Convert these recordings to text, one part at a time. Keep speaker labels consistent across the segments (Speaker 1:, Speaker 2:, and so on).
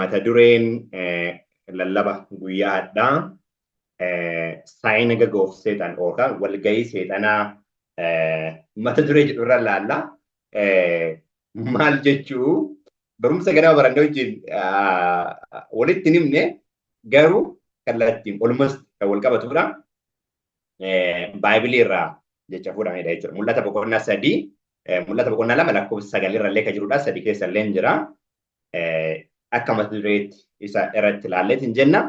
Speaker 1: mata dureen lallaba guyyaa addaa saayina gagoof seexan yookaan walgahii seexanaa mata duree jedhu irra laalla. Maal jechuu barumsa garaa barannoo wajjin walitti himne garuu kallattiin olmost kan wal qabatudha. Baayibilii irraa jecha fuudhamedha jechuudha. Mul'ata boqonnaa 3, mul'ata boqonnaa 2 lakkoofsa 9 irra illee kan jirudha. 3 keessa illee hin jira. Akka mata dureetti isa irratti ilaalleet hin jenna.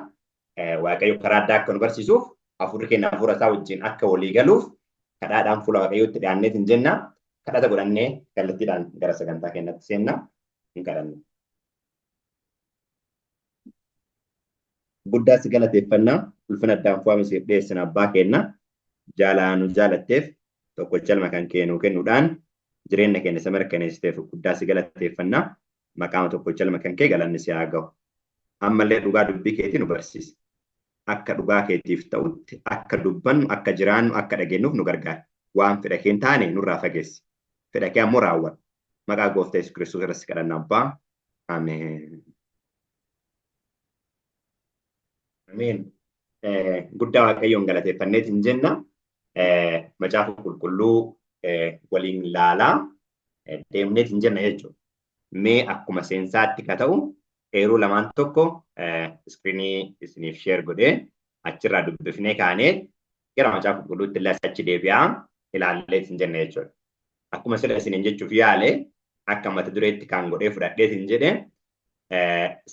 Speaker 1: Waaqayyo karaa addaa akka nu barsiisuuf hafuurri keenya hafuura isaa wajjin akka walii galuuf kadhaadhaan fuula waaqayyootti dhiyaanneet hin jenna. Kadhata godhannee kallattiidhaan gara sagantaa keenyatti seenna. Hin kadhannu. Guddaa si galateeffannaa ulfina addaan fu'ame siif dhiyeessina abbaa keenya jaalala nu jaalatteef tokkocha ilma kan kee nuu kennuudhaan jireenya keenya isa mirkaneessiteef guddaa si galateeffannaa maqaa tokkocha ilma kan kee galanni si haa ga'u. Ammallee dhugaa dubbii keetii nu barsiisi. Akka dhugaa keetiif ta'utti akka dubbannu akka jiraannu akka dhageenyuuf nu gargaari. Waan fedha kee hin taane nurraa fageessi. Fedha kee ammoo raawwadhu. Maqaa gooftaa Yesuus Kiristoos irratti kadhanna abbaa. Ameen. Ameen. Guddaa waaqayyoon galateeffanneet hin jenna. Macaafa qulqulluu waliin ilaalaa deemneet hin jenna jechuudha. Mee akkuma seensaatti ka ta'u eeruu lamaan tokko iskiriinii isiniif sheer godhee achirraa dubbifnee kaanee gara macaafa qulqulluutti illee achi deebi'aa ilaalleet hin jenna jechuudha. Akkuma sila isiniin jechuuf yaale akka mata dureetti kan godhee fudhadheet hin jedhe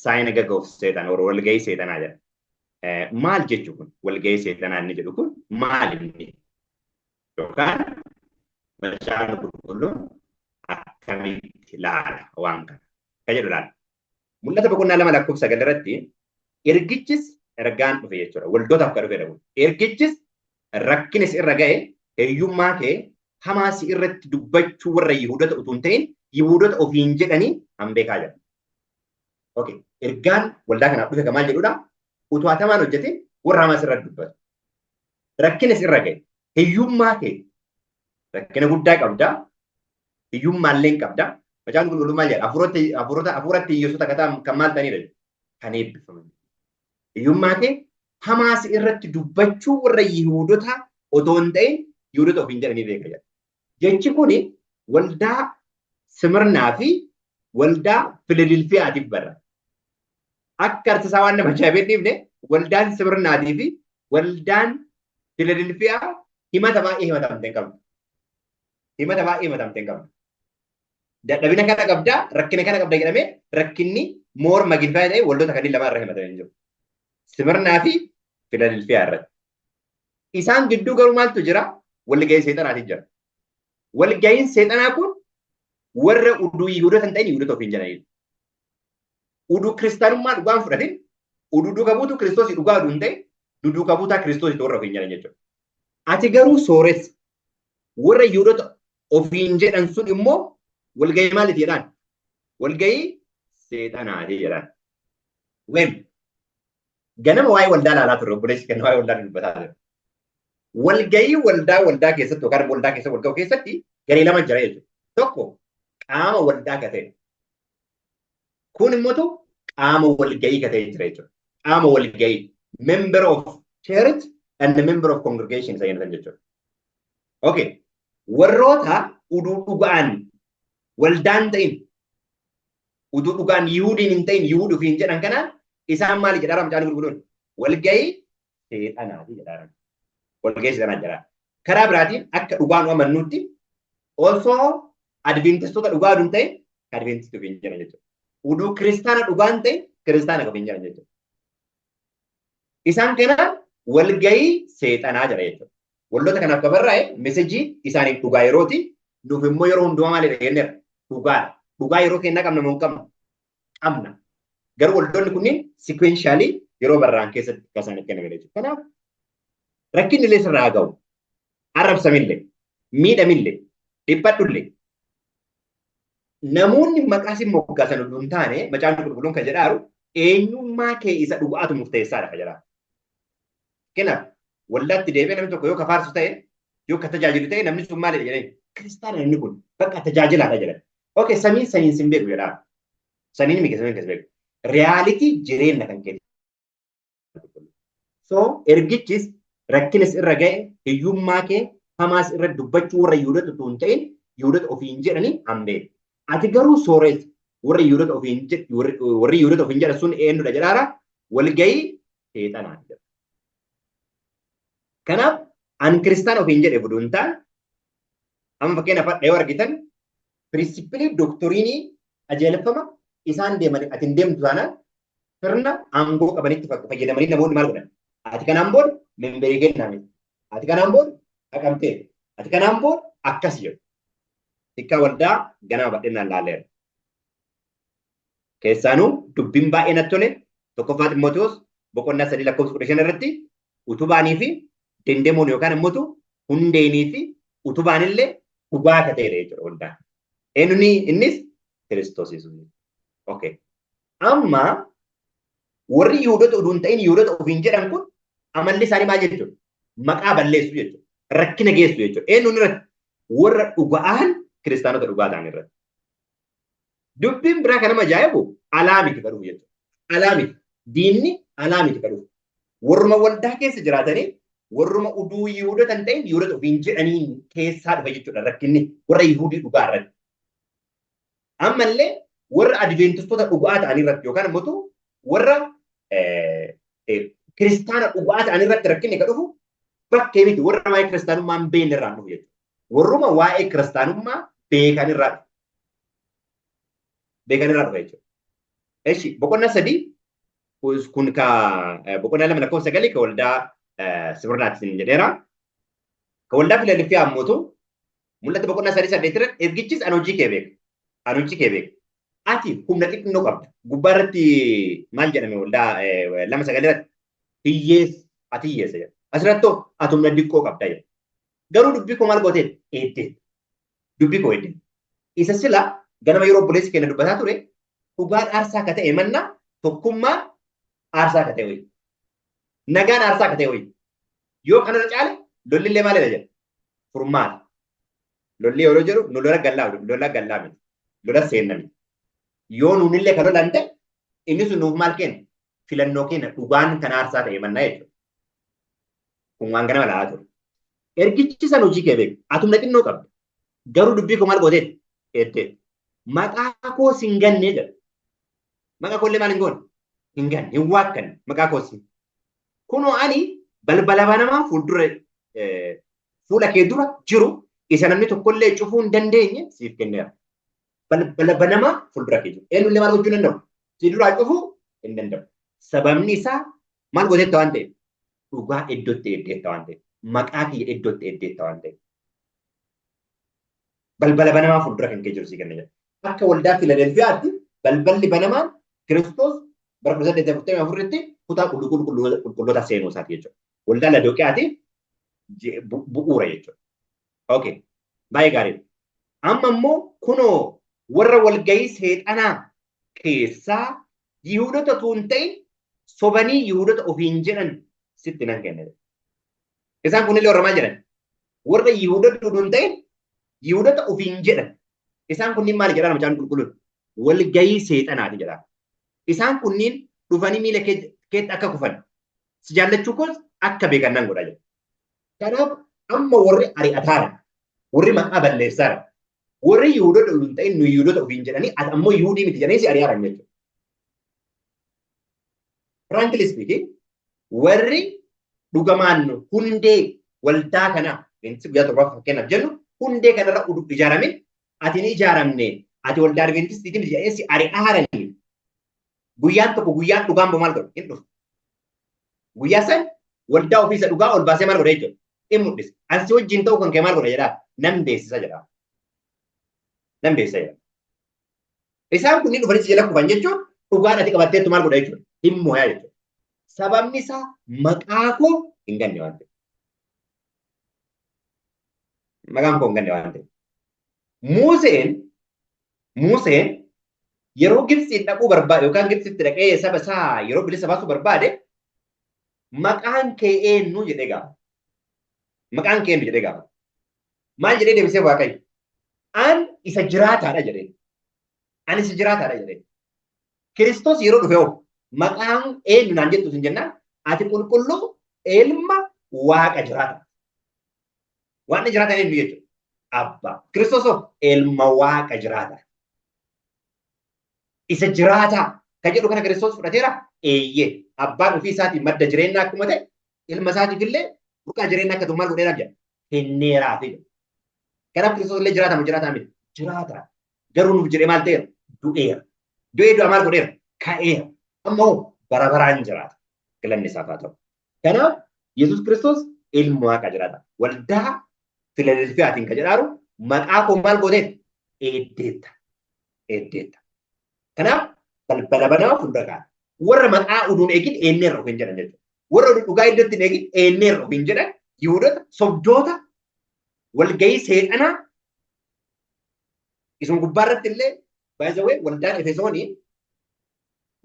Speaker 1: saayina gagoof seexan walgahii seexanaa jedha. Maal jechuu kun walgahii seexanaa inni jedhu kun maal inni yookaan macaafa qulqulluun akkamitti ilaala waan kana ka jedhu ilaala. Mul'ata boqonnaa 2 lakkoofsa 9 irratti ergichis ergaan dhufe jechuudha. Waldootaaf kan dhufe dhabu. Ergichis rakkinis irra ga'e hiyyummaa kee Hamaas irratti dubbachuu warra Yihuudota utuu hin ta'in Yihuudota ofiin jedhanii hambeekaa jira. Okay. Ergaan waldaa kanaaf dhufe maal jedhudha? Utuu hatamaan hojjetin warra Hamaas irratti dubbatu. Rakkinis irra ga'e hiyyummaa kee rakkina guddaa qabda. Hiyyummaallee hin qabda. Macaan qulqulluu maal jedha? Hafuuratti hiyyeessota kan maal ta'anidha? Kan eebbifaman. Hiyyummaa kee Hamaas irratti dubbachuu warra Yihuudota otoo hin ta'in Yihuudota ofiin jedhanii beeka jedha. Jechi kuni waldaa Simirnaa fi waldaa Filadelfiyaatiif barra. Akka artisaa waan nama ajaa'ibee dhiifne waldaan Simirnaatii fi waldaan Filadelfiyaa himata baay'ee himatamtee qabdu. Himata baay'ee himatamtee qabdu. Dadhabina kana qabdaa, rakkina kana qabda jedhamee rakkinni morma gilfaa ta'e waldoota kanneen lama irra himatamee jiru. Simirnaa fi Filadelfiyaa irratti. Isaan gidduu garuu maaltu jira? Walgahii seexanaatiin jira. Walgahiin seexanaa kun warra uduu Yihuudota hin ta'in Yihuudota ofiin jedhanidha. Uduu kiristaanummaa dhugaan fudhatin, uduu duuka buutu Kiristoos dhugaa uduu hin ta'in, duuka buutaa Kiristoos warra ofiin jedhan jechuudha. Ati garuu sooressa. Warra Yihuudota ofiin jedhan sun immoo walgahii maaliif jedhaan? Walgahii seexanaati jedhaan. Ween ganama waa'ee waldaa ilaalaa turre obboleessi kan waa'ee waldaa dubbataa ture. Walgahii waldaa keessatti yookaan waldaa keessa walgahuu keessatti garee lama jira jechuudha. Tokko qaama waldaa ka ta'e. Kun immoo qaama walgahii ka ta'e jira jechuudha. Qaama walgahii member of church and member of congregation isa jedhan jechuudha. Okay. Warroota uduu dhugaan waldaan ta'in uduu dhugaan Yihuudiin hin ta'in Yihuud ofiin jedhan kanaan isaan maali jedhaa macaan qulqulluun? Walgahii seexanaati jedhaa. Walgahii seexanaa jedhaa. Karaa biraatiin akka dhugaan amannuutti osoo adventistoota dhugaa hin ta'in adventistii ofiin jedhan jechuudha. Uduu kiristaana dhugaan ta'in kiristaana ofiin jedhan jechuudha. Isaan kanaan walgahii seexanaa jedha jechuudha. Waldoota kanaaf qabarraa'e meesajii isaaniif dhugaa yerooti. Nuuf immoo yeroo hundumaa maalidha jenneera? Dhugaadha. Dhugaa yeroo kennaa qabna moo hin qabnu? Qabna. Garuu waldoonni kunniin sequentially yeroo barraan keessatti akka isaaniif kennaman jechuudha. Kanaaf rakkinni illee sirraa ga'u. Arrabsamillee, miidhamillee, dhiphadhullee. Namoonni maqaa isin moggaasan utuu hin taane macaan qulqulluun kan jedhaaru eenyummaa kee isa dhugaatu murteessaadha kan jedhaaru. Kanaaf waldaatti deebi'ee namni tokko yoo ka faarsu ta'e yoo ka tajaajilu ta'e namni sun maalidha jedhanii kiristaana inni kun bakka tajaajilaadha jedhan. Okay, samiin sin beeku jedhaa. Saniin miti samiin keessa beeku. Reyaalitii jireenya kan keeti. So ergichis rakkinis irra ga'e hiyyummaa kee hamaas irra dubbachuu warra Yihudoota utuu hin ta'in Yihudoota ofiin jedhanii hambee. Ati garuu sooreessa warri Yihudoota ofiin jedhan sun eenyudha jedhaara walgahii seexanaati jedha. Kanaaf an kiristaan ofiin jedhe buduun ta'an amma fakkeenyaaf yoo argitan pirinsipilii dooktoriinii ajeeleffama isaan deemanii ati hin deemtu taanaan sirna aangoo qabanitti fayyadamanii namoonni maal godhan? Ati kanaan booda memberii kenname. Ati kanaan booda haqamtee. Ati kanaan booda akkas jedhu. Xiqqaa waldaa ganama badhennaan laalleera. Keessaanuu dubbiin baay'ee natti tole tokkoffaa Ximootiyoos boqonnaa 3:15 irratti utubaanii fi dendemoon yookaan immoo hundeenii fi utubaanillee dhugaa akka ta'edha jechuudha waldaa. Eenyuuni innis Kiristoos Yesuus. Okay. Amma warri Yihudoota utuu hin ta'in Yihudoota ofiin jedhan kun amalli isaanii maal jechuudha? Maqaa balleessu jechuudha. Rakkina geessu jechuudha. Eenyuun irratti? Warra dhugaan kiristaanota dhugaa ta'an irratti. Dubbiin biraa kan nama ajaa'ibu alaa miti kan dhufu jechuudha. Alaa miti. Diinni alaa miti kan dhufu. Warruma waldaa keessa jiraatanii warruma uduu Yihudoota hin ta'in Yihudoota ofiin jedhanii keessaa dhufa jechuudha rakkinni warra Yihudii dhugaa irratti. Ammallee warra adventistoota dhugaa ta'an irratti yookaan immoo warra kiristaana dhugaa ta'an irratti rakkinni kan dhufu bakkee miti warra waa'ee kiristaanummaa hin beekne irraa dhufu jechuudha. Warruma waa'ee kiristaanummaa beekan irraa dhufu. Beekan irraa dhufa jechuudha. Eshi boqonnaa 3 kun ka boqonnaa 2:9 ka waldaa Sibirnaatti jedheera. Ka waldaa Filadelfiyaa ammoo mul'ata boqonnaa 3:8 irratti ergichis ani hojii kee beeka. Ani hojii kee beeka. Ati humna xiqqoo qabda. Gubbaa irratti maal jedhame waldaa 2:9 irratti hiyyeessa ati hiyyeessa jedha. Asirratti ati humna xiqqoo qabda jedha. Garuu dubbii koo maal gootee eeddee. Dubbii koo eeddee. Isa sila ganama yeroo obboleessi keenya dubbataa ture dhugaan aarsaa akka ta'e mannaa tokkummaa aarsaa akka ta'e wayi. Nagaan aarsaa akka ta'e wayi. Yoo kanarra caale lolli illee maalidha jedha. Furmaata. Lolli yeroo jedhu nu lola gallaa miti. Lola seenna miti. Yoo nuunillee kan lolan ta'e inni sun nuuf maal kenna? Filannoo kenna dhugaan kan aarsaa ta'e mannaa jechuudha. Kun waan ganama laalaa ture. Ergichi san hojii kee beeku. Ati humna xiqqoo qabda. Garuu dubbii koo maal gooteeti? Eettee. Maqaa koo hin gannee jedha. Maqaa koo illee maal hin goone? Hin ganne, hin waakkanne maqaa koo siin. Kunoo ani balbala banamaa fuula kee dura jiru isa namni tokkollee cufuu hin dandeenye siif kenneera. Balbala banamaa fuuldura kee jiru. Eenyullee maal gochuu hin danda'u? Si duraa cufuu hin danda'u. Sababni isaa maal gooteetta waan ta'eef? Dhugaa iddootti eeddeetta waan ta'eef. Maqaa kiyya iddootti eeddeetta waan ta'eef. Balbala banamaa fuuldura kan kee jiru si kenna jedha. Akka waldaa Filadelfiyaatti balballi banamaan Kiristoos bara 1844tti kutaa qulqulloota seenuu isaati jechuudha. Waldaa Laodooqiyaatiif bu'uura jechuudha. Okay. Baay'ee gaariidha. Amma immoo kunoo warra walgahii seexanaa keessaa Yihudoota utuu hin ta'in sobanii Yihudoota ofiin jedhan sitti nan kenna. Isaan kunillee warra maal jedhan? Warra Yihudoota utuu hin ta'in Yihudoota ofiin jedhan. Isaan kunniin maal jedhaa namichaan qulqulluun? Walgahii seexanaati jedhaa. Isaan kunniin dhufanii miila keetti akka kufan. Si jaallachuu koos akka beekan nan godha jedha. Kanaaf amma warri ari'ataara. Warri maqaa balleessaara. Warri Yihudoota utuu hin ta'in nu Yihudoota ofiin jedhanii ati ammoo Yihudii miti jedhanii si ari'aaran jechuudha. Frankly speaking, warri dhugamaan hundee waldaa kanaa guyyaa torbaaf fakkeenyaaf jennu hundee kanarra ijaarame ati ni ijaaramne ati waldaa Adventistiitiin jedhee si ari'aaranii guyyaan tokko guyyaan dhugaan maal godhu hin dhufu. Guyyaa san waldaa ofiisa dhugaa ol baasee maal godha jechuudha. Hin mul'isa. Ansi wajjin ta'uu kan kee maal godha jedhaa nan beeksisa jedhaa. Nan beeksisa jedhaa. Isaan kunniin dhufanii si jala kufan jechuun dhugaan ati qabatteettu maal godha jechuudha. Hin mo'aa jechuudha. Sababni isaa maqaa koo hin ganne waan ta'eef. Maqaan koo hin ganne waan ta'eef. Museen yeroo Gibsiin dhaquu barbaade yookaan Gibsitti dhaqee saba isaa yeroo bilisa baasuu barbaade maqaan kee eenyu jedhee gaafa. Maqaan kee eenyu jedhee gaafa. Maal jedhee deebisee Waaqayyo? An isa jiraataadha jedhee. Ani isa jiraataadha jedhee. Kiristoos yeroo dhufe maqaan eenyu naan jettu sin jennaan ati qulqulluu ilma waaqa jiraata. Waan jiraatan eenyu jechuudha. Abbaa. Kiristoos ilma waaqa jiraata. Isa jiraata kan jedhu kana Kiristoos fudhateera. Eeyyee abbaan ofii isaatiin madda jireenyaa akkuma ta'e ilma isaatiif illee burqaa jireenyaa akka maal godheeraaf jedha. Kenneeraaf jedha. Kanaaf Kiristoos illee jiraata moo jiraataa miti? Jiraata. Garuu nuuf jedhee maal ta'eera? Du'eera. Du'ee du'a maal godheera? Ka'eera. Ammoo bara baraan jiraata. Galanni isaaf haa ta'u. Kanaaf Yesuus Kiristoos ilma waaqa jiraata. Waldaa Filadelfiyaatiin kan jedhaaru maqaa koo maal gooteet? Eeddeetta. Eeddeetta. Kanaaf balbala banaa fuuldura kaa'e. Warra maqaa uduun eegin eenneerra ofiin jedhan jechuudha. Warra dhugaa iddootti eegin eenneerra ofiin jedhan Yihuudoota sobdoota walgahii seexanaa isuma gubbaa irratti illee baay'ee waldaan Efesoonii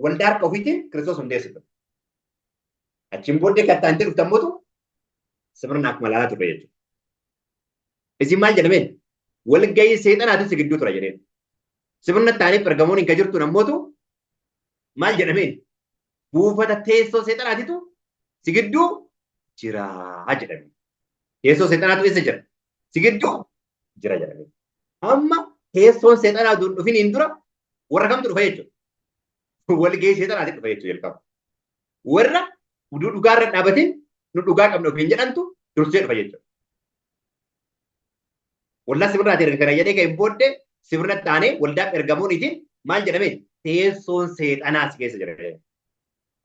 Speaker 1: waldaa harka ofiitiin Kiristoos hundeessitu. Achiin booddee kattaan itti dhuftan mootu sirna akkuma ilaalaa turre jechuudha. Isin maal jedhameen walgahii seexanaatis gidduu tura jedheen. Sirna taaniif ergamoon kan jirtu nammootu maal jedhameen buufata teessoo seexanaatitu si gidduu jiraa jedhame. Teessoo seexanaatu eessa jira? Si gidduu jira jedhame. Amma teessoon seexanaa dhufiniin dura warra kamtu dhufa jechuudha. Walgahii seexanaatti dhufa jechuudha jalqaba. Warra dhugaa irra dhaabatiin nu dhugaa qabna ofiin jedhantu dursee dhufa jechuudha. Waldaa sirnaati erga kana jedhee kan booddee sirna taanee waldaa ergamooniitiin maal jedhameen teessoon seexanaa si keessa jira.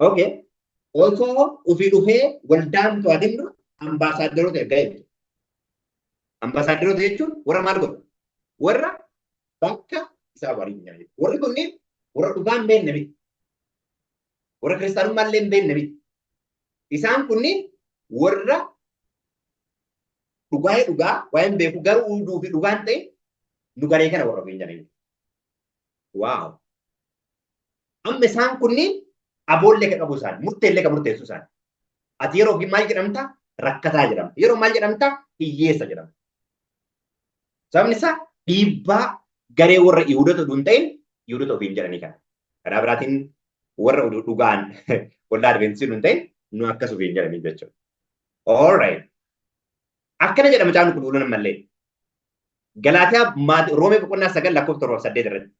Speaker 1: Okay. Osoo ofii dhufee waldaan to'atiin dura ambaasaaddoroota ergaa jechuudha. Ambaasaaddoroota jechuun warra maal godhu? Warra bakka isaa waliin nyaatu. Warri kunneen warra dhugaa hin beekne miti. Warra kiristaanummaa illee hin beekne miti. Isaan kunneen warra dhugaa waan hin beeku garuu hunduu fi dhugaan ta'e nu garee kana warra ofiin jedhanii. Waaw. Amma isaan kunneen aboollee kan qabu isaan, murteellee kan murteessu isaan. Ati yeroo maal jedhamta? Rakkataa jedhamta. Yeroo maal jedhamta? Hiyyeessa jedhamta. Sababni isaa dhiibbaa garee warra Yihuudoota dhuun ta'in Yihuudoota ofiin jedhanii kana. Karaa biraatiin warra dhugaan waldaa Adventistii dhuun ta'in nu akkas ofiin jedhanii jechuudha. All right. Akkana jedhama caalu qulqulluun ammallee. Galaatiyaa Roomee boqonnaa 9:7 irratti.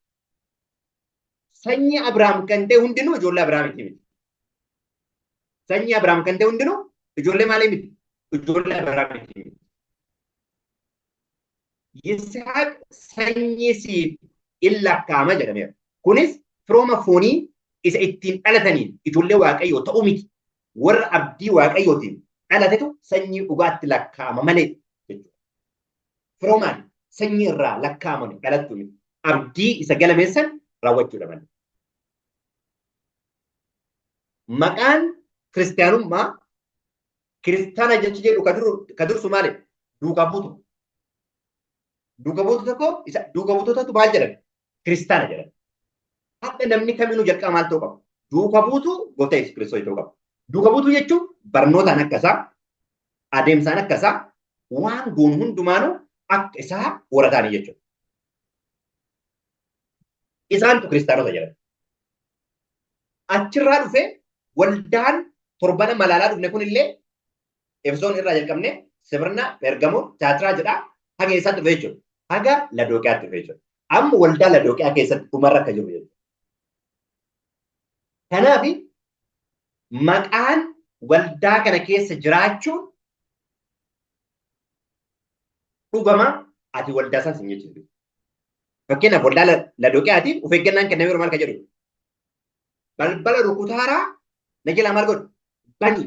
Speaker 1: Sanyii Abrahaam kan ta'e hundinuu ijoollee Abrahaamiti miti. Sanyii Abrahaam kan ta'e hundinuu ijoollee maalii miti? Ijoollee Abrahaamiti miti. Yisaaq sanyii siif in lakkaa'ama jedhameera. Kunis firooma foonii isa ittiin dhalataniin ijoollee Waaqayyoo ta'uu miti. Warra abdii Waaqayyootiin dhalatetu sanyii dhugaatti lakkaa'ama malee jechuudha. Firoomaan sanyii irraa lakkaa'aman dhalattu miti. Abdii isa galameessan raawwachuudha malee. Maqaan kiristaanummaa kiristaana jechi jedhu ka dursu maali? Duukaa buutu. Duukaa buutu tokko isa duukaa buutotatu maal jedhame? Kiristaana jedhame. Hadda namni kamiinuu jalqaba maal ta'uu qaba? Duukaa buutu gooftaa Yesuus Kiristoos ta'uu qaba. Duukaa buutuu jechuun barnootaan akkasaa, adeemsaan akkasaa, waan goonu hundumaanuu akka isaa warataanii jechuudha. Isaantu kiristaanota jedhama. Achirraa dhufee waldaan torbana malaalaa dhufne kunillee Efesoon irraa jalqabne Smirna, Pergamoon, Tiyaatiraa jedhaa haga eessaatti dhufe jechuudha. Haga Ladooqiyaatti dhufe jechuudha. Amma waldaa Ladooqiyaa keessatti dhumarra akka jiru jechuudha. Kanaaf maqaan waldaa kana keessa jiraachuun dhugama ati waldaa isaas hin jechuudha. Fakkeenyaaf waldaa Ladooqiyaatiif of eeggannaan kennamee maal kan jedhu balbala rukutaaraa na jalaa maal godhu bani.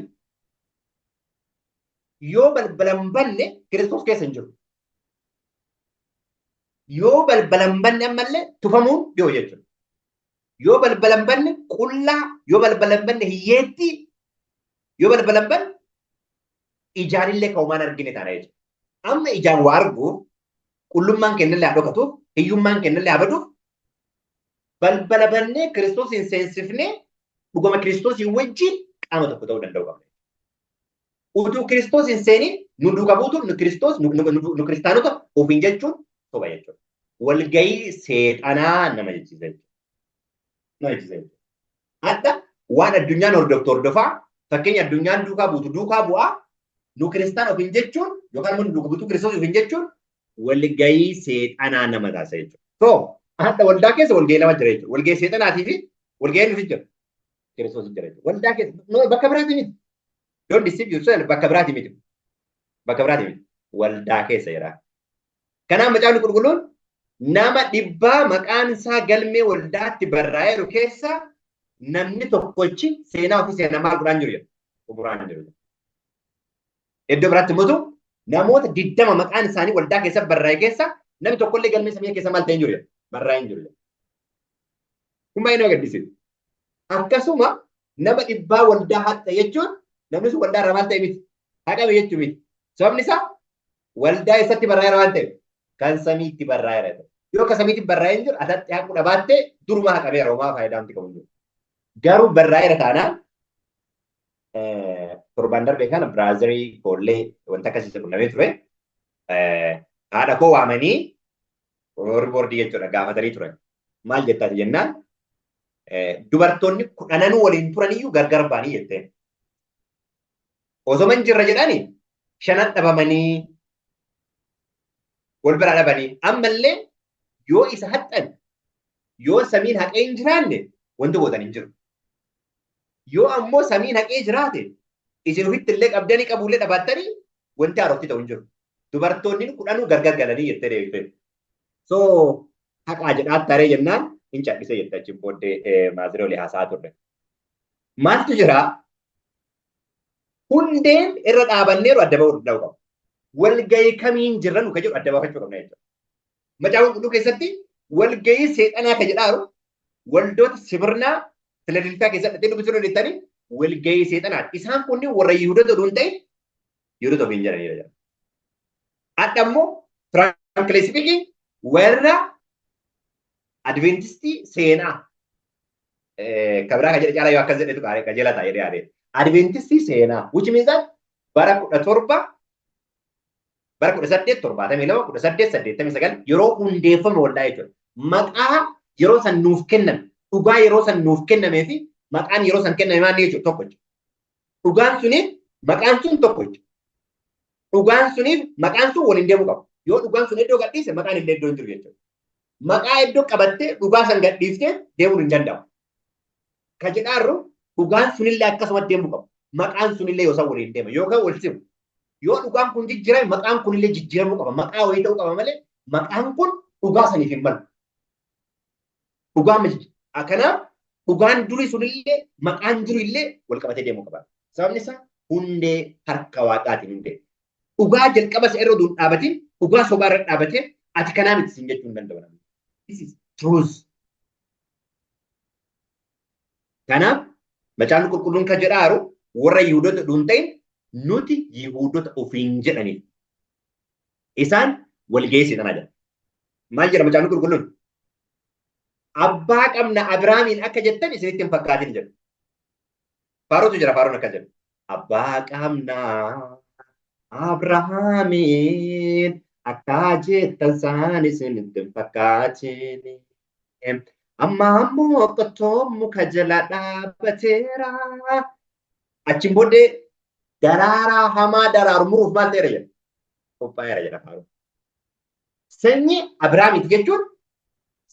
Speaker 1: Yoo balbala hin banne Kiristoos keessa hin jiru. Yoo balbala hin banne ammallee tufamuun dhiyoo jechuudha. Yoo balbala hin banne qullaa, yoo balbala hin banne hiyyeetti, yoo balbala hin banne ijaanillee ka'umaan argine taana jechuudha. Amma ijaan waa arguuf qullummaan kennallee haa dhokatuuf, hiyyummaan kennallee haa baduuf balbala bannee Kiristoos hin seensifnee dhugama Kiristoosii wajjin qaama tokko ta'uu danda'u qabna. Utuu Kiristoos hin seeniin nu duukaa buutuun nu Kiristoos nu kiristaanota ofiin jechuun soba jechuudha. Walgahii seexanaa nama jechisiisa jechuudha. na ejjise. Adda waan addunyaan hordofaa fakkeenya addunyaan duukaa buutu duukaa bu'aa nu kiristaana ofiin jechuun yookaan immoo duukaa buutuu kiristoos ofiin jechuun walgahii seexanaa nama taasisa jechuudha. So adda waldaa keessa walgahii lama jira jechuudha. Walgahii seexanaatii fi walgahii nuti jira. Kiristoos jira jechuudha. Waldaa keessa bakka biraati miti. Don't deceive yourself bakka biraati miti. Bakka biraati miti. Waldaa keessa jira. Kanaaf macaafni qulqulluun nama dhibbaa maqaan isaa galmee waldaatti barraa'eeru keessa namni tokkochi seenaa ofii seenaa maal godhaan jiru jedha. Xumuraan jiru. Iddoo biraatti immoo namoota 20 maqaan isaanii waldaa keessa barraa'e keessa namni tokkollee galmee samii keessa maal ta'ee jiru jedha. Barraa'ee jiru jedha. Kun baay'ee nama gaddisiisa. Akkasuma nama dhibbaa waldaa haqa jechuun namni sun waldaa irraa maal ta'e miti. Haqame jechuu miti. Sababni isaa waldaa eessatti barraa'eera waan ta'eef kan samiitti barraa'eera. Yoo kan samiitti barraa'ee hin jiru asatti haquu dhabaattee duruma haqameera homaa faayidaa miti qabu. Garuu barraa'eera taanaan torban darbee kana biraazarii koollee wanta akkasii qunnamee ture. Haadha koo waamanii riiboordii jechuudha gaafatanii turan. Maal jettaati jennaan dubartoonni 10 waliin turaniyyuu gargar ba'anii jetteen. Osoo man jirra jedhanii 5 dhabamanii wal bira dhabanii ammallee yoo isa haxxan yoo samiin haqee hin jiraanne wanti gootan hin jiru. Yoo ammoo samiin haqee jiraate isin ofitti illee qabdanii qabuullee dhabaattanii wanti haarofti ta'u hin jiru. Dubartoonni 10 gargar galanii jettee deebifte. So haqaa jedhaa taree jennaan hin callisee jetta achiin booddee maaziree olii haasaa turre. Maaltu jira? Hundeen irra dhaabanneeru adda bahuu danda'u qabu. Walgahii kamiin jirra nu ka jedhu adda baafachuu qabna jechuudha. Macaafa qulqulluu keessatti walgahii seexanaa ka jedhaaru waldoota Sibirnaa Filadelfiyaa keessatti dhaqee dubbisuu dandeettanii walgahii seexanaati. Isaan kunniin warra Yihudoota osoo hin ta'in Yihudoota ofiin jedhanidha jedhama. Adda immoo frankly speaking warra Adventistii seenaa kabraa ka jedhe caalaa yoo akkas jedhetu qajeelaa ta'a jedhee yaadee. Adventistii seenaa which means that bara 17 bara 1872 1889 yeroo hundeeffame waldaa jechuudha. Maqaa yeroo san nuuf kenname dhugaa yeroo san nuuf kennamee fi maqaan yeroo san kenname maal jechuudha tokko jechuudha. Dhugaan suniif maqaan sun tokko jechuudha. Dhugaan suniif maqaan sun waliin deemuu qabu. Yoo dhugaan sun iddoo gadhiise maqaan illee iddoo hin jiru jechuudha. Maqaa iddoo qabattee dhugaa san gadhiiftee deemuun hin danda'amu. Ka jedhaarru dhugaan sunillee akkasumatti deemuu qabu. Maqaan sunillee yoo san waliin deema yookaan wal simu. Yoo dhugaan kun jijjiirame maqaan kunillee jijjiiramuu qaba. Maqaa wayii ta'uu qaba malee maqaan kun dhugaa saniif hin malu. Dhugaan miti. Kanaaf dhugaan durii sunillee maqaan jiru illee wal qabatee deemuu qaba. Sababni isaa hundee harka waaqaatiin hundee. Dhugaa jalqaba isa irra duun dhaabatiin dhugaa sobaa irra dhaabatee ati kanaa miti siin jechuu hin danda'u. This is truth. Kanaaf macaafni qulqulluun kan jedhaaru warra Yihudoota dhuun ta'in nuti Yihudoota ofiin jedhaniif. Isaan walgahii seexanaa jedha. Maal jedha macaafni qulqulluun? Abbaa qabna Abiraamiin akka jettan isinitti hin fakkaatin jedhu. Faaruutu jira faaruun akka jedhu. Abbaa qabna Abrahaamiin akka jettan isaan isinitti hin fakkaatin. Amma ammoo qottoon muka jala dhaabbateera. Achiin booddee daraaraa hamaa daraaru muruuf maal ta'eera jedha. Qophaa'eera jedha faaruun. Sanyii Abiraamiiti jechuun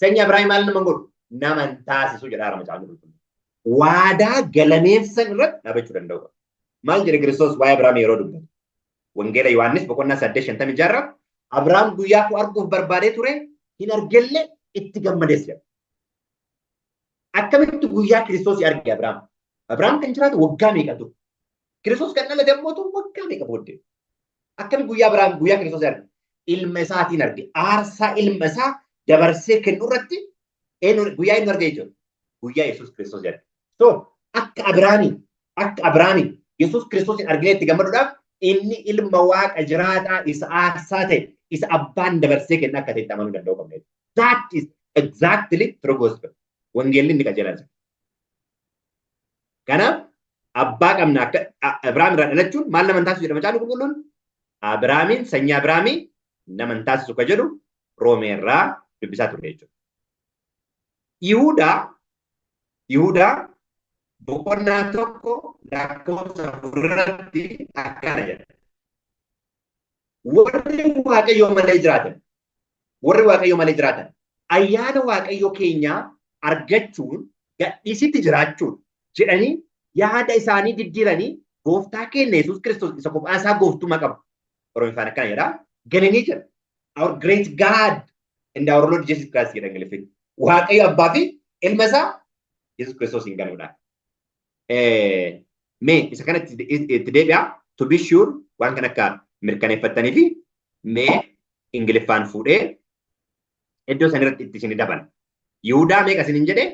Speaker 1: sanyii Abiraamii maal nama godhu? Nama hin taasisu jedha macaafni qulqulluun. Waadaa galameefsan irratti dhaabachuu danda'u. Maal jedhe Kiristoos waa'ee Abiraamii yeroo dubbatu? Wangeela Yohaannis boqonnaa 8:56 Abiraam guyyaa koo arguuf barbaadee ture hin argelle itti gammadees jedha. Akkamitti guyyaa Kiristoos arge Abiraam? Abiraam kan jiraatu waggaa meeqa ture? Kiristoos kan dhalate immoo waggaa meeqa booddee? Akkamitti guyyaa Abiraam guyyaa Kiristoos arge? Ilma isaatiin arge. Aarsaa ilma isaa dabarsee kennu irratti guyyaa inni arge jechuudha. Guyyaa Yesuus Kiristoos jedha. So akka Abiraamii Yesuus Kiristoosin arginee itti gammaduudhaaf inni ilma waaqa jiraataa isa aarsaa ta'e isa abbaan dabarsee kenna akka ta'etti amanuu danda'u qabna. That is exactly true gospel. Wangeelli inni qajeelaa jira. Kanaaf abbaa qabna akka Abiraam irraa dhalachuun maal nama taasisu jedha macaafni qulqulluun? Abiraamiin sanyii Abiraamii nama taasisu ka jedhu Roomee irraa dubbisaa ture jechuudha. Yihuudaa Yihudaa boqonnaa tokko lakkoofsa afurratti akkana jedha. Warri Waaqayyoo malee jiraatan, warri Waaqayyoo malee jiraatan ayyaana Waaqayyoo keenyaa argachuun gadhiisitti jiraachuun jedhanii yaada isaanii diddiiranii gooftaa keenya Yesuus Kiristoos isa kophaa isaa gooftummaa qaba. Oromoffaan akkana jedha. Galanii jira. Our great God and our Lord Jesus Christ jedha Ingiliffaan. Waaqayyo abbaa fi ilma isaa Yesuus Kiristoos hin ganuudha. Mee isa kanatti itti deebi'a. To be sure waan kana akka mirkaneeffattanii fi mee Ingiliffaan fuudhee iddoo san irratti itti isin dabala. Yihudaa meeqa isin jedhe?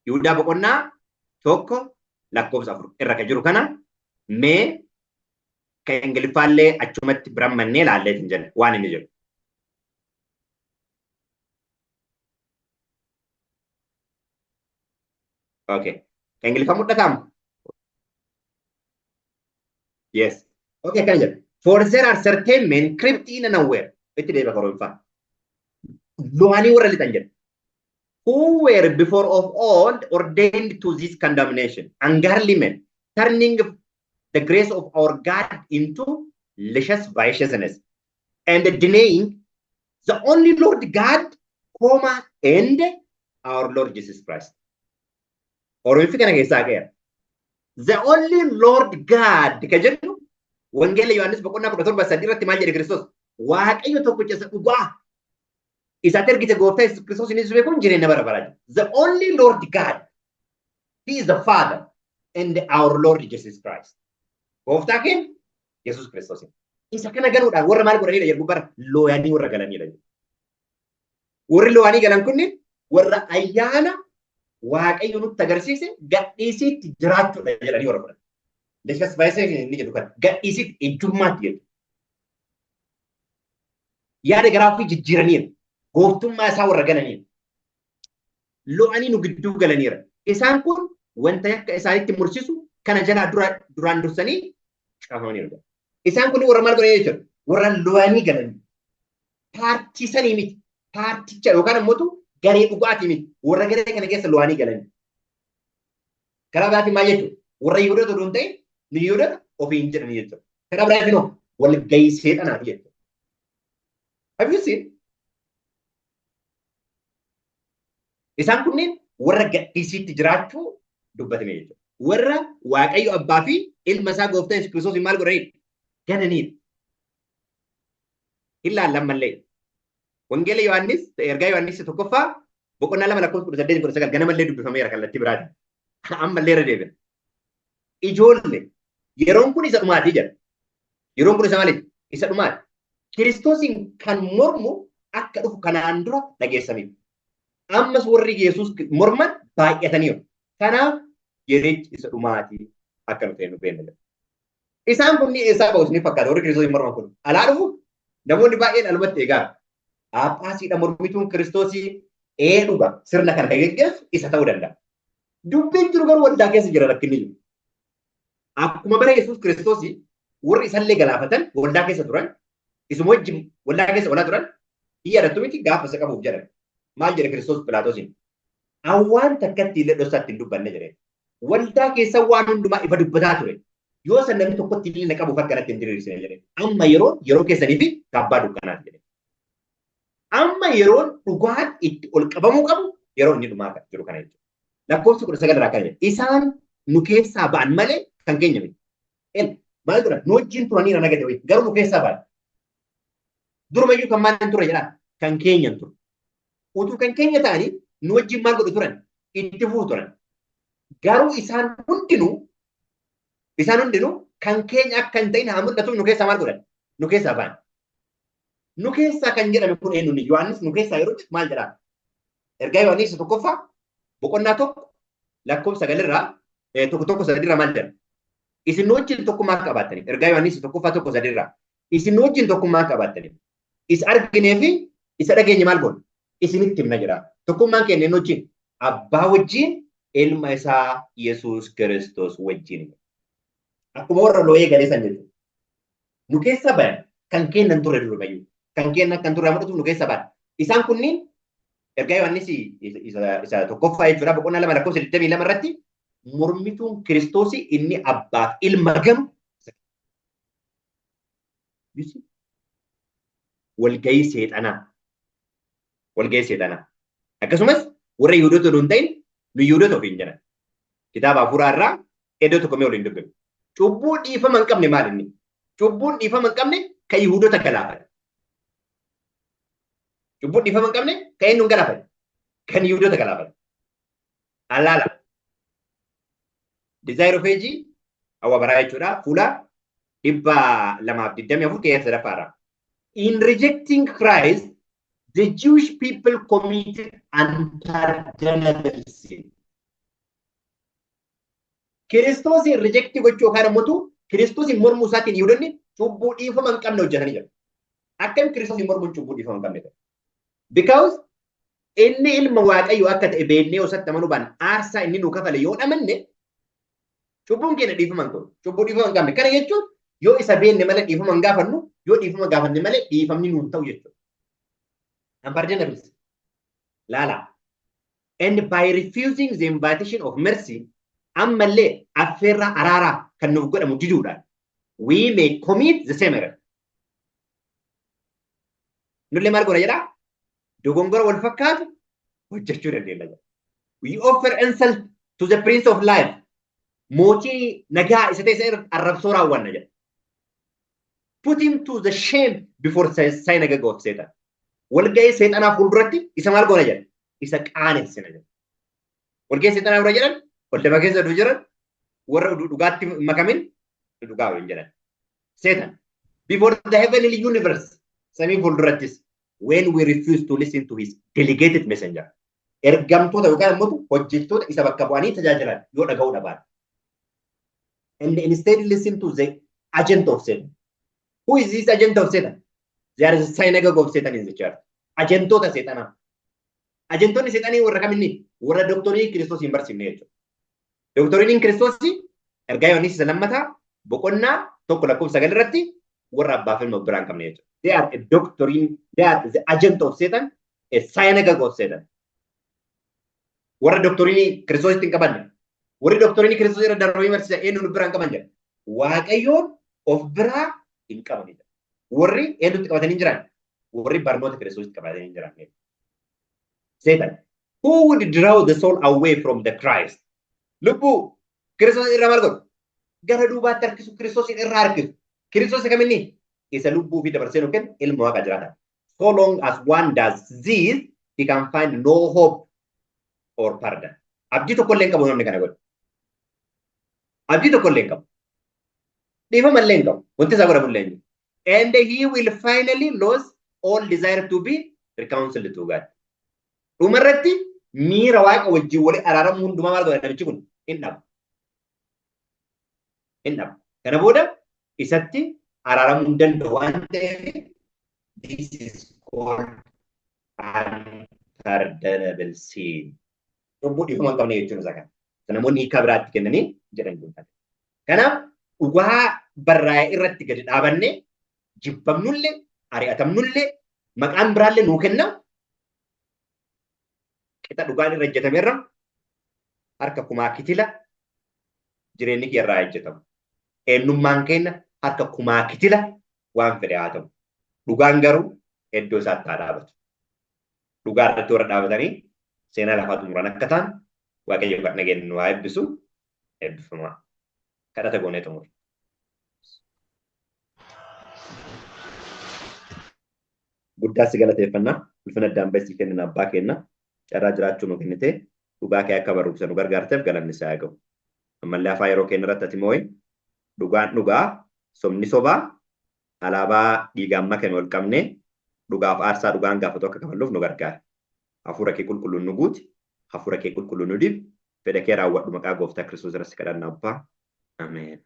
Speaker 1: Yihudaa boqonnaa tokko lakkoofsa afur irra kan jiru kana mee kan Ingiliffaallee achumatti biraan mannee ilaallee isin jedhe waan inni jedhu. Okay. Kan Ingiliffaan mul'atamu? Yes. Okay, kan jedhu. For there are certain men crept in and aware. Itti deebi'a Oromoffaan. Lo'anii warra lixan jedhe. Who were before of old ordained to this condemnation, ungodly men, turning the grace of our God into luscious viciousness, and denying the only Lord God, and our Lord Jesus Christ. Oromofi kana keessaa ga'eera. The only Lord God ka jedhu Wangeela Yohaannis boqonnaa 17 irratti maal jedhe Kiristoos? Waaqayyo tokkicha isa dhugaa isaatti ergite gooftaa Yesuus Kiristoos inni beekuun jireenya bara baraa. The only Lord God, He is the Father and our Lord Jesus Christ. Gooftaa keenya Yesuus Kiristoos. Isa kana galuudhaan warra maal godhanidha jedhu bara looyanii warra galanidha. Warri looyanii galan kunniin warra ayyaana Waaqayyo nutti agarsiise gadhiisitti jiraachuudha jedhanii warra godhan. Luscious viciousness inni jedhu kana gadhiisitti ejjummaatti jedhu. Yaada garaa ofii jijjiiraniiru. Gooftummaa isaa warra galaniiru. Lo'anii nu gidduu galaniira. Isaan kun wanta akka isaanitti mursiisu kana jalaa duraan dursanii caafamaniiru. Isaan kun warra maal godhanii jechuudha? Warra lo'anii galanii. Paartii sanii miti. Paarticha yookaan immoo garee dhugaatii miti. Warra garee kana keessa lo'anii galanii. Karaa biraatiin maal jechuudha? Warra Yihudoota odoo hin ta'in nu Yihudoota ofii hin jedhanii jechuudha. Karaa biraatiin hoo wal gahii seexanaati jechuudha. Have you seen? Isaan kunneen warra gadhiisitti jiraachuu dubbatame jechuudha. Warra Waaqayyo abbaa fi ilma isaa gooftaa Yesuus Kiristoos maal godhanidha? Gananiidha. Ilaallan mallee. Wangeela Yohaannis ergaa Yohaannis tokkoffaa boqonnaa 2:18-19 ganamallee dubbifameera kallattii biraatiin. Ammallee irra deebi'a. Ijoollee yeroon kun isa dhumaatii jedha. Yeroon kun isa maaliiti? Isa dhumaati. Kiristoosiin kan mormu akka dhufu kanaan dura dhageessaniiru. Ammas warri Yesuus morman baay'ataniiru. Kanaaf yerichi isa dhumaatii akka nuti nu beeknu. Isaan kun eessaa ba'u ni fakkaata warri Kiristoosiin morman kun. Alaa dhufu namoonni baay'een alumatti eegaa. Phaaphaasiidha mormituun Kiristoosii dhuga sirna kana kan geggeessu isa ta'uu danda'a. Dubbiin jiru garuu waldaa keessa jira rakkinni jiru. Akkuma bara Yesuus Kiristoosii warri isallee galaafatan waldaa keessa turan isuma wajjin waldaa keessa olaa turan yaadatu miti gaafa isa qabuuf jedhan. Maal jedhe Kiristoos Pilaatoosiin? Awwaan takkatti illee dhoksaatti hin dubbanne jedhe. Waldaa keessa waan hundumaa ifa dubbataa ture. Yoo san namni tokkotti illee na qabuuf akkanatti hin diriirsine jedhe. Amma yeroo keessanii fi kaabbaa dukkanaati jedhe. Amma yeroon dhugaan itti ol qabamuu qabu yeroo inni dhumaa jiru kana jechuudha. Lakkoofsi 19 irraa kana jedhe. Isaan nu keessaa ba'an malee kan keenya miti. Maal godhan? Nu wajjin turaniira naga ta'e garuu nu keessaa ba'an. Durumayyuu kan maal ture jedhaan kan keenya ture. Utuu kan keenya ta'anii nu wajjin maal godhu turan? Itti fufuu turan. Garuu isaan hundinuu kan keenya akka hin ta'in haa mul'atuuf nu keessaa maal godhan? Nu keessaa ba'an. Nu keessaa kan jedhame kun eenyuun Yohaannis nu keessaa yeroo maal jedhaa? Ergaa Yohaannis tokkoffaa boqonnaa tokko lakkoofsa 9 irraa tokko 3 irraa maal jedha? Isin wajjin tokkummaa qabaattanii. Ergaa Yohaannis tokkoffaa 1:3 irraa. Isin wajjin tokkummaa qabaattanii. Isa arginee fi isa dhageenye maal godhu? Isinitti himna jedha. Tokkummaan keenya inni wajjin abbaa wajjin ilma isaa Yesuus Kiristoos wajjin. Akkuma warra looyee galee san jechuudha. Nu keessa bayan kan kennan turre durumayyuu. Kan kennan kan turre mul'atu nu keessa bayan. Isaan kunniin Ergaa Yohaannis isa tokkoffaa jechuudha boqonnaa 2 lakkoofsa 22 irratti mormituun Kiristoosii inni abbaaf ilma ganu walgahii seexanaa. Walgahii seexanaa. Akkasumas warra Yihuudoota odoo hin ta'in nu Yihuudoota ofiin jedhan. Kitaaba hafuuraa irraa iddoo tokko mee waliin dubbifnu. Cubbuu dhiifama hin qabne maal inni? Cubbuun dhiifama hin qabne kan Yihuudoota galaafate. Cubbuun dhiifama hin qabne kan eenyuun galaafate? Kan Yihuudoota galaafate. Allaala. Desire of Age awwa baraa jechuudha. Fuula 224 keessa sadaffaa. In rejecting Christ, the Jewish people committed unpardonable sin. Kiristoosin rejecti gochuu yookaan ammoo Kiristoosin mormuu isaatiin Yihuudoonni cubbuu dhiifama hin qabne hojjetanii jiru. Akkam Kiristoosin mormuun cubbuu dhiifama hin qabne ta'e? Because inni ilma Waaqayyoo akka ta'e beeknee osatti amanuu baanne aarsaa inni nuu kafale yoo dhamanne cubbuun keenya dhiifama hin qabu. Cubbuu dhiifama hin qabne. Kana jechuun yoo isa beekne malee dhiifama hin gaafannu, yoo dhiifama gaafanne malee dhiifamni nuun ta'u jechuudha. Unpardonable. Lala. And by refusing the invitation of mercy, ammallee affeerraa araaraa kan nuuf godhamu diduudhaan we may commit the same error. Nullee maal goona jedhaa? Dogongora wal fakkaatu hojjechuu dandeenya. We offer insult to the Prince of Life. Mootii nagaa isa ta'e arrabsoo raawwanna jedha. Put him to the shame before synagogue of Satan. Walgahii seexanaa fuulduratti isa maal goona jedha? Isa qaanessina jedha. Walgahii seexanaa bira jedhan waldaba keessa jiran warra dhugaatti makamin dhugaa waliin jedhan. Satan before the heavenly universe samii fuuldurattis when we refuse to listen to his delegated messenger. Ergamtoota yookaan ammoo hojjettoota isa bakka bu'anii tajaajilan yoo dhaga'uu dhaban. And instead listen to the agent of Satan. Who is this agent of Satan? There is a synagogue of Satan in the church. Agentota seexanaa. Agentonni seexanii warra kaminni? Warra doktorii Kiristoos hin barsiifne jechuudha. Doktoriin Kiristoos ergaa Yohaannis isa lammataa boqonnaa 1:9 irratti warra abbaaf ilma biraan qabne jechuudha. They are a doctrine, they are the agent of Satan, a synagogue of Satan. Warra doktoriin Kiristoos hin qabanne. Warri doktoriin Kiristoos irra darbanii barsiisan eenyuun biraan qaban jedha. Waaqayyoon of biraa hin qabanidha. Warri eenyutti qabatanii jiran? Warri barnoota Kiristoositti qabatanii jiran. Satan. Who would draw the soul away from the Christ? Lubbuu Kiristoos irraa maal godhu? Gara duubaatti harkisu Kiristoos irraa harkisu. Kiristoos kaminni? Isa lubbuu fi dabarsee nu kennu ilma Waaqa jiraata. So long as one does this, he can find no hope or pardon. Abdii tokko illee hin qabu namni kana godhu. Abdii tokko illee hin qabu. Dhiifama illee hin qabu. Wanti isaa godhamu illee hin jiru. And he will finally lose all desire to be reconciled to God. Dhumarratti miira Waaqa wajjin wali araaramu hundumaa maal godha namichi kun hin dhabu. Hin dhabu. Kana booda isatti araaramuu hin danda'u waan ta'eef this is called unpardonable sin. Cubbuu dhiifama hin qabne jechuun isaa kana. Namoonni hiika biraatti kennanii jedhan kun. Kanaaf dhugaa barraa'ee irratti gadi dhaabannee jibbamnullee ari'atamnullee maqaan biraallee nuu kenna. Qixa dhugaan irra hojjetameerra harka kumaa kitila jireenyi kee irraa hojjetamu. Eenyummaan keenya harka kumaa kitila waan fedhe haa ta'u. Dhugaan garuu iddoo isaatti haa dhaabatu. Dhugaa irratti warra dhaabatanii seenaa lafaa xumuran akka ta'an Waaqayyo kan nageenya nu haa eebbisu eebbifamaa. Kadhata goonee xumura. Guddaa si galateeffannaa ulfina addaan baasii kennin abbaa kenna carraa jiraachuu nu kennite dhugaa kee akka barumsa nu gargaarteef galanni isaa haa ga'u. Ammallee afaan yeroo keenya irratti ati moo'e dhugaan dhugaa sobni sobaa alaabaa dhiigaan makame ol qabnee dhugaaf aarsaa dhugaan gaafatu akka kafalluuf nu gargaara. Hafuura kee qulqulluun nu guuti. Hafuura kee qulqulluun nu dibi. Fedha kee raawwadhu maqaa gooftaa Kiristoos irratti kadhanna abbaa. Ameen.